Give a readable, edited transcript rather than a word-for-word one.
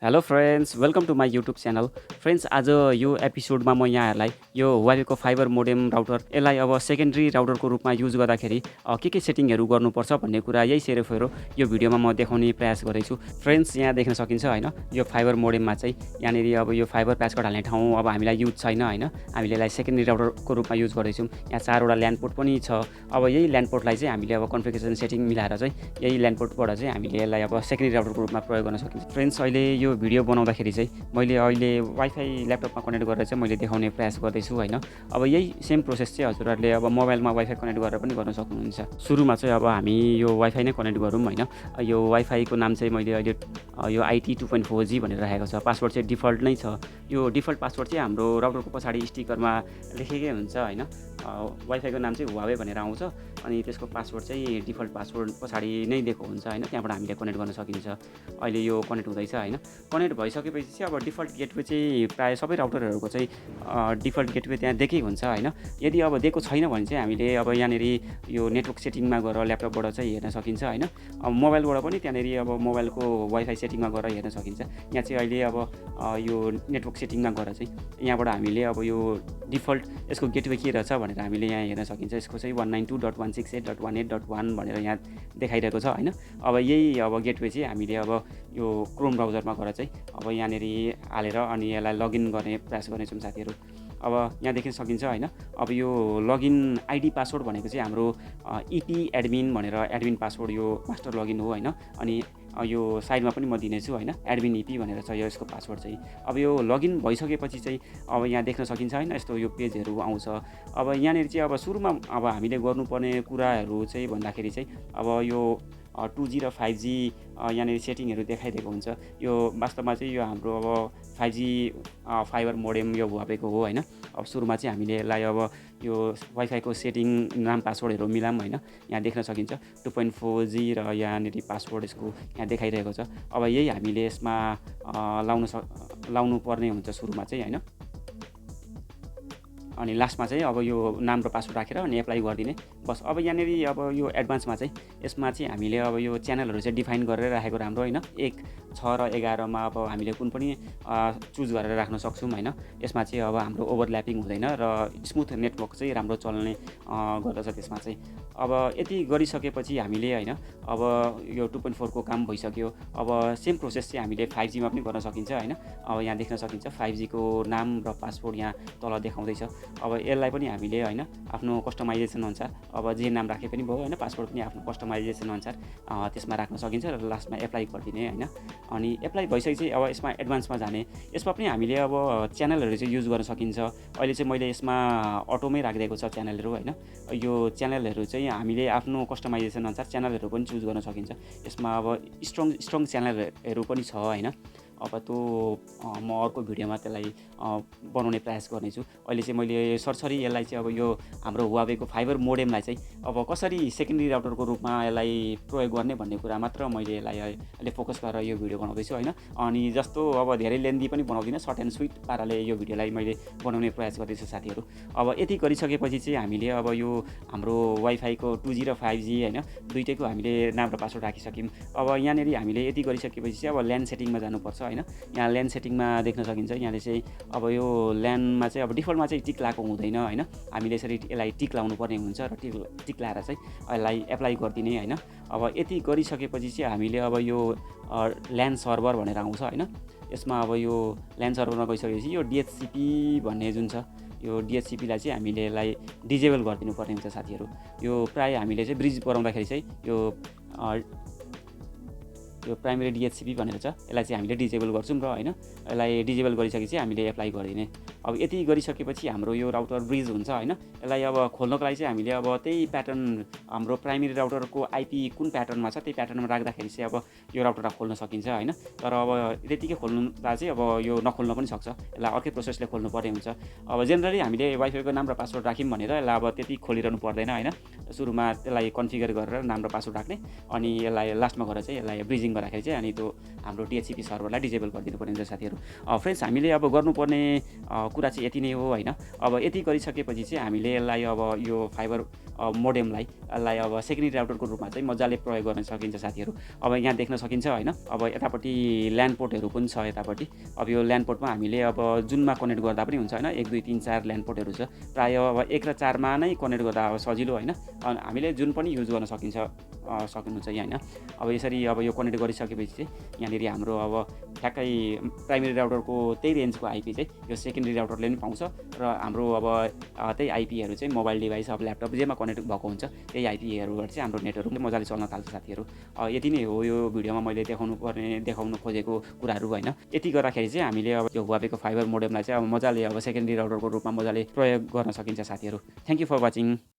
Hello friends, welcome to my YouTube channel. Friends, आज यो एपिसोडमा म यहाँहरूलाई यो वाइफाईको फाइबर मोडेम राउटर यसलाई अब सेकेन्डरी राउटरको रूपमा युज गर्दाखेरि के सेटिङहरू गर्नुपर्छ भन्ने कुरा यही सेरोफेरो यो भिडियोमा म देखाउने प्रयास गर्दैछु। फ्रेन्ड्स, यहाँ देख्न सकिन्छ होइन, यो फाइबर मोडेममा चाहिँ यहाँनिर अब यो फाइबर प्याचकट हाल्ने ठाउँ अब हामीलाई युज छैन होइन, हामीले यसलाई सेकेन्डरी राउटरको रूपमा युज गर्दैछौँ। यहाँ 4वटा ल्यान्ड पोर्ट पनि छ। अब यही ल्यान्ड पोर्टलाई चाहिँ हामीले अब कन्फिगरेसन सेटिङ मिलाएर चाहिँ यही ल्यान्ड पोर्टबाट चाहिँ हामीले यसलाई अब सेकेन्डरी राउटरको रूपमा प्रयोग गर्न सकिन्छ। फ्रेन्ड्स, अहिले यो भिडियो बनाउँदाखेरि चाहिँ मैले अहिले वाइफाई ल्यापटपमा कनेक्ट गरेर चाहिँ मैले देखाउने प्रयास गर्दैछु होइन। अब यही सेम प्रोसेस चाहिँ हजुरहरूले अब मोबाइलमा वाइफाई कनेक्ट गरेर पनि गर्न सक्नुहुन्छ। सुरुमा चाहिँ अब हामी यो वाइफाई नै कनेक्ट गरौँ होइन। यो वाइफाईको नाम चाहिँ मैले अहिले यो IT 2.4G भनेर राखेको छ। पासवर्ड चाहिँ डिफल्ट नै छ। यो डिफल्ट पासवर्ड चाहिँ हाम्रो राउटरको पछाडि स्टिकरमा लेखेकै हुन्छ होइन। वाइफाईको नाम चाहिँ Huawei भनेर आउँछ अनि त्यसको पासवर्ड चाहिँ डिफल्ट पासवर्ड पछाडि नै दिएको हुन्छ होइन। त्यहाँबाट हामीले कनेक्ट गर्न सकिन्छ। अहिले यो कनेक्ट हुँदैछ होइन। कनेक्ट भइसकेपछि चाहिँ अब डिफल्ट गेटवे चाहिँ प्रायः सबै राउटरहरूको चाहिँ डिफल्ट गेटवे त्यहाँ दिएकै हुन्छ होइन। यदि अब दिएको छैन भने चाहिँ हामीले अब यहाँनिर यो नेटवर्क सेटिङमा गएर ल्यापटपबाट चाहिँ हेर्न सकिन्छ होइन। अब मोबाइलबाट पनि त्यहाँनिर अब मोबाइलको वाइफाई सेटिङमा गएर हेर्न सकिन्छ। यहाँ चाहिँ अहिले अब यो नेटवर्क सेटिङमा गएर चाहिँ यहाँबाट हामीले अब यो डिफल्ट यसको गेटवे के रहेछ भनेर हामीले यहाँ हेर्न सकिन्छ। यसको चाहिँ 192.168.18.1 भनेर यहाँ देखाइरहेको छ होइन। अब यही अब गेटवे चाहिँ हामीले अब यो क्रोम ब्राउजरमा गएर चाहिँ अब यहाँनिर हालेर अनि यसलाई लगइन गर्ने प्रयास गर्नेछौँ साथीहरू। अब यहाँ देख्न सकिन्छ होइन। अब यो लगइन आइडी पासवर्ड भनेको चाहिँ हाम्रो इटी एडमिन भनेर एडमिन पासवर्ड यो मास्टर लगइन हो होइन। अनि यो साइडमा पनि म दिनेछु होइन, एडमिन इपी भनेर छ यो यसको पासवर्ड चाहिँ। अब यो लगइन भइसकेपछि चाहिँ अब यहाँ देख्न सकिन्छ होइन, यस्तो यो पेजहरू आउँछ। अब यहाँनिर चाहिँ अब सुरुमा अब हामीले गर्नुपर्ने कुराहरू चाहिँ भन्दाखेरि चाहिँ अब यो 2G र 5G यहाँनिर सेटिङहरू देखाइदिएको हुन्छ। यो वास्तवमा चाहिँ यो हाम्रो अब 5G फाइबर मोडेम यो हुवावेको हो होइन। अब सुरुमा चाहिँ हामीले यसलाई अब यो वाइफाईको सेटिङ नाम पासवर्डहरू मिलाऊँ होइन। यहाँ देख्न सकिन्छ 2.4G र यहाँनिर पासवर्ड यसको यहाँ देखाइरहेको छ। अब यही हामीले यसमा लाउनु पर्ने हुन्छ सुरुमा चाहिँ होइन। अनि लास्टमा चाहिँ अब यो नाम र पासवर्ड राखेर अनि एप्लाई गरिदिने बस। अब यहाँनिर अब यो एडभान्समा चाहिँ यसमा चाहिँ हामीले अब यो च्यानलहरू चाहिँ डिफाइन गरेर राखेको राम्रो होइन। 1, 6 र 11मा अब हामीले कुन पनि चुज गरेर राख्न सक्छौँ होइन। यसमा चाहिँ अब हाम्रो ओभरल्यापिङ हुँदैन र स्मुथ नेटवर्क चाहिँ राम्रो चल्ने गर्दछ त्यसमा चाहिँ। अब यति गरिसकेपछि हामीले होइन अब यो 2.4 को काम भइसक्यो। अब सेम प्रोसेस चाहिँ हामीले 5G मा पनि गर्न सकिन्छ होइन। अब यहाँ देख्न सकिन्छ 5G को नाम र पासवर्ड यहाँ तल देखाउँदैछ। अब यसलाई पनि हामीले होइन आफ्नो कस्टमाइजेसन अनुसार अब जे नाम राखे पनि भयो होइन, पासवर्ड पनि आफ्नो कस्टमाइजेसन अनुसार त्यसमा राख्न सकिन्छ र लास्टमा एप्लाई गरिदिने होइन। अनि एप्लाई भइसकेपछि अब यसमा एडभान्समा जाने। यसमा पनि हामीले अब च्यानलहरू चाहिँ युज गर्न सकिन्छ। अहिले चाहिँ मैले यसमा अटोमै राखिदिएको छ च्यानलहरू होइन। यो च्यानलहरू चाहिँ हामीले आफ्नो कस्टमाइजेसन अनुसार च्यानलहरू पनि चुज गर्न सकिन्छ। यसमा अब स्ट्रङ च्यानलहरू पनि छ होइन। अब त्यो म अर्को भिडियोमा त्यसलाई बनाउने प्रयास गर्नेछु। अहिले चाहिँ मैले सरसरी यसलाई चाहिँ अब यो हाम्रो हुवावेको फाइबर मोडेमलाई चाहिँ अब कसरी सेकेन्डरी राउटरको रूपमा यसलाई प्रयोग गर्ने भन्ने कुरा मात्र मैले यसलाई अहिले फोकस गरेर यो भिडियो बनाउँदैछु होइन। अनि जस्तो अब धेरै लेन्दी पनि बनाउँदिनँ, सर्ट एन्ड स्विट पाराले यो भिडियोलाई मैले बनाउने प्रयास गर्दैछु साथीहरू। अब यति गरिसकेपछि चाहिँ हामीले अब यो हाम्रो वाइफाईको 2G र 5G होइन दुइटैको हामीले नाम र पासवर्ड राखिसक्यौँ। अब यहाँनिर हामीले यति गरिसकेपछि चाहिँ अब ल्यान सेटिङमा जानुपर्छ होइन। यहाँ ल्यान सेटिङमा देख्न सकिन्छ यहाँले चाहिँ अब यो ल्यानमा चाहिँ अब डिफल्टमा चाहिँ टिक लगाएको हुँदैन होइन। हामीले यसरी यसलाई टिक लाउनु पर्ने हुन्छ र टिक लाएर चाहिँ यसलाई एप्लाई गरिदिने होइन। अब यति गरिसकेपछि चाहिँ हामीले अब यो ल्यान सर्भर भनेर आउँछ होइन। यसमा अब यो ल्यान सर्भरमा गइसकेपछि यो DHCP भन्ने जुन छ यो DHCP लाई चाहिँ हामीले यसलाई डिजेबल गरिदिनु पर्ने हुन्छ साथीहरू। यो प्रायः हामीले चाहिँ ब्रिज बनाउँदाखेरि चाहिँ यो प्राइमेरी DHCP भनेर छ, यसलाई चाहिँ हामीले डिजेबल गर्छौँ र होइन। यसलाई डिजेबल गरिसकेपछि हामीले एप्लाई गरिदिने। अब यति गरिसकेपछि हाम्रो यो राउटर ब्रिज हुन्छ होइन। यसलाई अब खोल्नको लागि चाहिँ हामीले अब त्यही प्याटर्न हाम्रो प्राइमेरी राउटरको IP कुन प्याटर्नमा छ त्यही प्याटर्नमा राख्दाखेरि चाहिँ अब यो राउटरलाई खोल्न सकिन्छ होइन। तर अब त्यतिकै खोल्नुलाई चाहिँ अब यो नखोल्न पनि सक्छ, यसलाई अर्कै प्रोसेसले खोल्नु पर्ने हुन्छ। अब जेनरली हामीले वाइफाईको नाम र पासवर्ड राख्यौँ भनेर यसलाई अब त्यति खोलिरहनु पर्दैन होइन। सुरुमा त्यसलाई कन्फिगर गरेर नाम र पासवर्ड राख्ने अनि यसलाई लास्टमा गएर चाहिँ यसलाई ब्रिजिङ सेटिङ गर्दाखेरि चाहिँ अनि त्यो हाम्रो DHCP सर्भरलाई डिजेबल गरिदिनु पर्ने हुन्छ साथीहरू। फ्रेन्ड्स हामीले अब गर्नुपर्ने कुरा चाहिँ यति नै हो होइन। अब यति गरिसकेपछि चाहिँ हामीले यसलाई अब यो फाइबर मोडेमलाई अब सेकेन्डरी राउटरको रूपमा चाहिँ मजाले प्रयोग गर्न सकिन्छ साथीहरू। अब यहाँ देख्न सकिन्छ होइन, अब यतापट्टि ल्यान्ड पोर्टहरू पनि छ यतापट्टि। अब यो ल्यान्ड पोर्टमा हामीले अब जुनमा कनेक्ट गर्दा पनि हुन्छ होइन, 1 2 3 4 ल्यान्ड पोर्टहरू छ। प्रायः अब 1 र 4 मा नै कनेक्ट गर्दा अब सजिलो होइन, हामीले जुन पनि युज गर्न सक्नुहुन्छ यहाँ होइन। अब यसरी अब यो कनेक्ट गरिसकेपछि चाहिँ यहाँनिर हाम्रो अब ठ्याक्कै प्राइमेरी राउटरको त्यही रेन्जको आइपी चाहिँ यो सेकेन्डरी राउटरले पनि पाउँछ र हाम्रो अब त्यही आइपीहरू चाहिँ मोबाइल डिभाइस अब ल्यापटप जेमा कनेक्ट भएको हुन्छ त्यही आइपीहरूबाट चाहिँ हाम्रो नेटहरू पनि मजाले चल्न थाल्छ साथीहरू। यति नै हो यो भिडियोमा मैले देखाउनु खोजेको कुराहरू होइन। यति गर्दाखेरि चाहिँ हामीले अब यो Huawei को फाइबर मोडेमलाई चाहिँ अब मजाले अब सेकेन्डरी राउटरको रूपमा मजाले प्रयोग गर्न सकिन्छ साथीहरू। Thank you for watching.